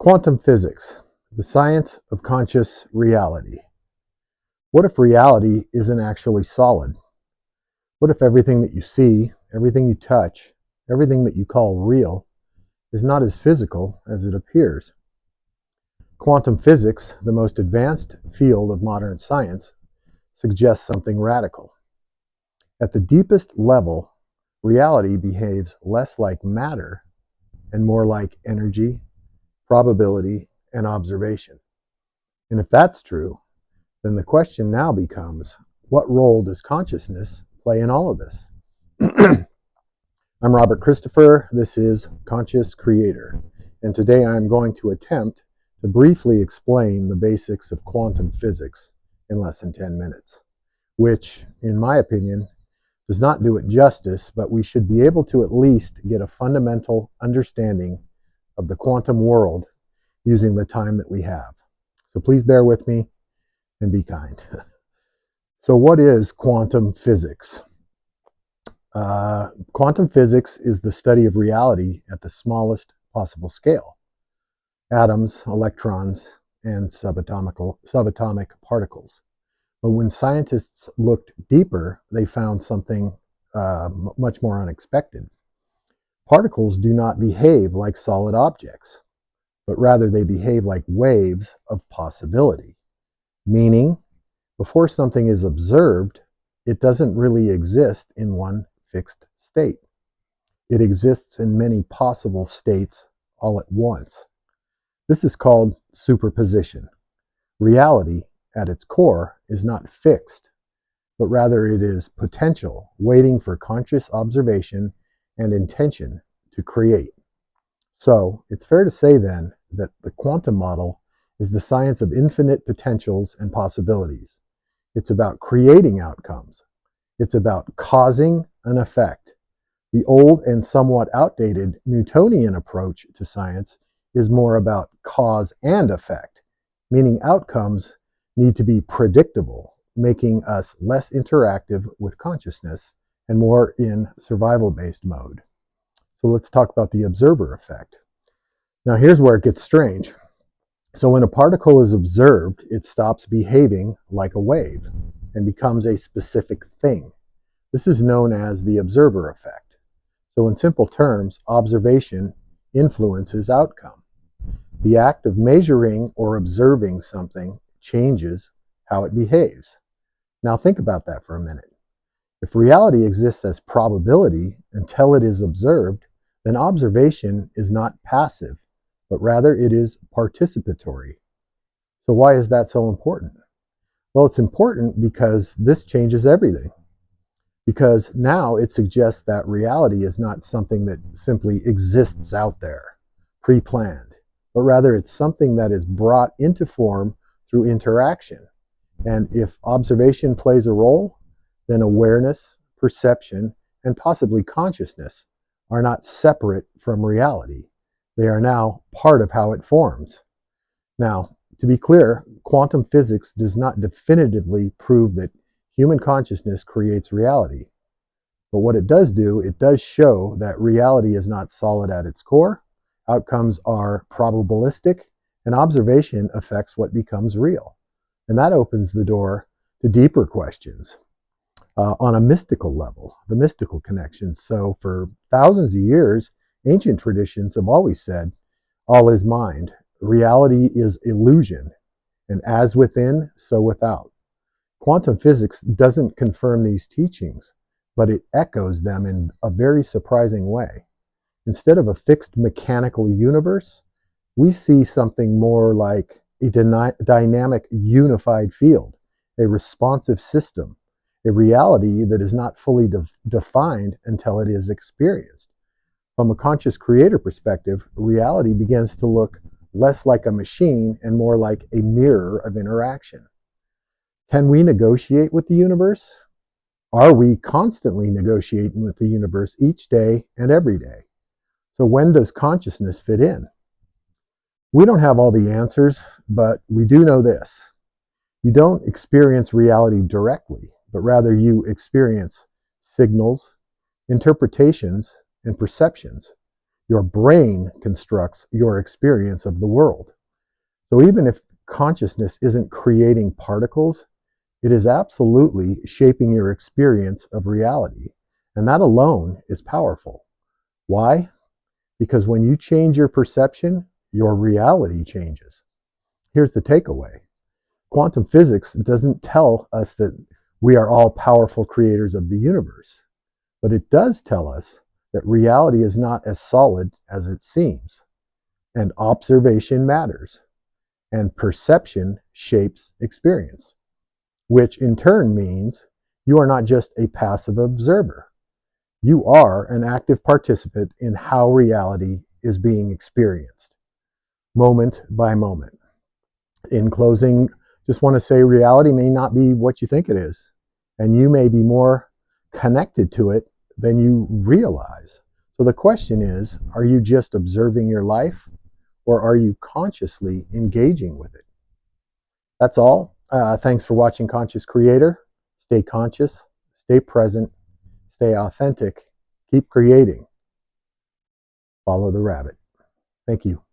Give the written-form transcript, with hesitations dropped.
Quantum physics, the science of conscious reality. What if reality isn't actually solid? What if everything that you see, everything you touch, everything that you call real is not as physical as it appears? Quantum physics, the most advanced field of modern science, suggests something radical. At the deepest level, reality behaves less like matter and more like energy, probability, and observation. And if that's true, then the question now becomes, what role does consciousness play in all of this? I'm Robert Christopher. This is Conscious Creator. And today I'm going to attempt to briefly explain the basics of quantum physics in less than 10 minutes, which, in my opinion, does not do it justice, but we should be able to at least get a fundamental understanding of the quantum world using the time that we have. So please bear with me and be kind. So what is quantum physics? Quantum physics is the study of reality at the smallest possible scale. Atoms, electrons, and subatomic particles. But when scientists looked deeper, they found something much more unexpected. Particles do not behave like solid objects, but rather they behave like waves of possibility. Meaning, before something is observed, it doesn't really exist in one fixed state. It exists in many possible states all at once. This is called superposition. Reality, at its core, is not fixed, but rather it is potential, waiting for conscious observation and intention to create. So, it's fair to say then that the quantum model is the science of infinite potentials and possibilities. It's about creating outcomes. It's about causing an effect. The old and somewhat outdated Newtonian approach to science is more about cause and effect, meaning outcomes need to be predictable, making us less interactive with consciousness and more in survival-based mode. So let's talk about the observer effect. Now here's where it gets strange. So when a particle is observed, it stops behaving like a wave and becomes a specific thing. This is known as the observer effect. So in simple terms, observation influences outcome. The act of measuring or observing something changes how it behaves. Now think about that for a minute. If reality exists as probability until it is observed, then observation is not passive, but rather it is participatory. So why is that so important? Well, it's important because this changes everything. Because now it suggests that reality is not something that simply exists out there, pre-planned, but rather it's something that is brought into form through interaction. And if observation plays a role, then awareness, perception, and possibly consciousness are not separate from reality. They are now part of how it forms. Now, to be clear, quantum physics does not definitively prove that human consciousness creates reality. But what it does do, it does show that reality is not solid at its core, outcomes are probabilistic, and observation affects what becomes real. And that opens the door to deeper questions on a mystical level, the mystical connections. So for thousands of years, ancient traditions have always said, all is mind. Reality is illusion. And as within, so without. Quantum physics doesn't confirm these teachings, but it echoes them in a very surprising way. Instead of a fixed mechanical universe, we see something more like a dynamic unified field, a responsive system, a reality that is not fully defined until it is experienced. From a conscious creator perspective, reality begins to look less like a machine and more like a mirror of interaction. Can we negotiate with the universe? Are we constantly negotiating with the universe each day and every day? So when does consciousness fit in? We don't have all the answers, but we do know this. You don't experience reality directly, but rather you experience signals, interpretations, and perceptions. Your brain constructs your experience of the world. So even if consciousness isn't creating particles, it is absolutely shaping your experience of reality. And that alone is powerful. Why? Because when you change your perception, your reality changes. Here's the takeaway. Quantum physics doesn't tell us that we are all powerful creators of the universe, but it does tell us that reality is not as solid as it seems, and observation matters, and perception shapes experience, which in turn means you are not just a passive observer. You are an active participant in how reality is being experienced, moment by moment. In closing, just want to say reality may not be what you think it is, and you may be more connected to it than you realize. So the question is, are you just observing your life, or are you consciously engaging with it? That's all. Thanks for watching Conscious Creator. Stay conscious, stay present, stay authentic, keep creating. Follow the rabbit. Thank you.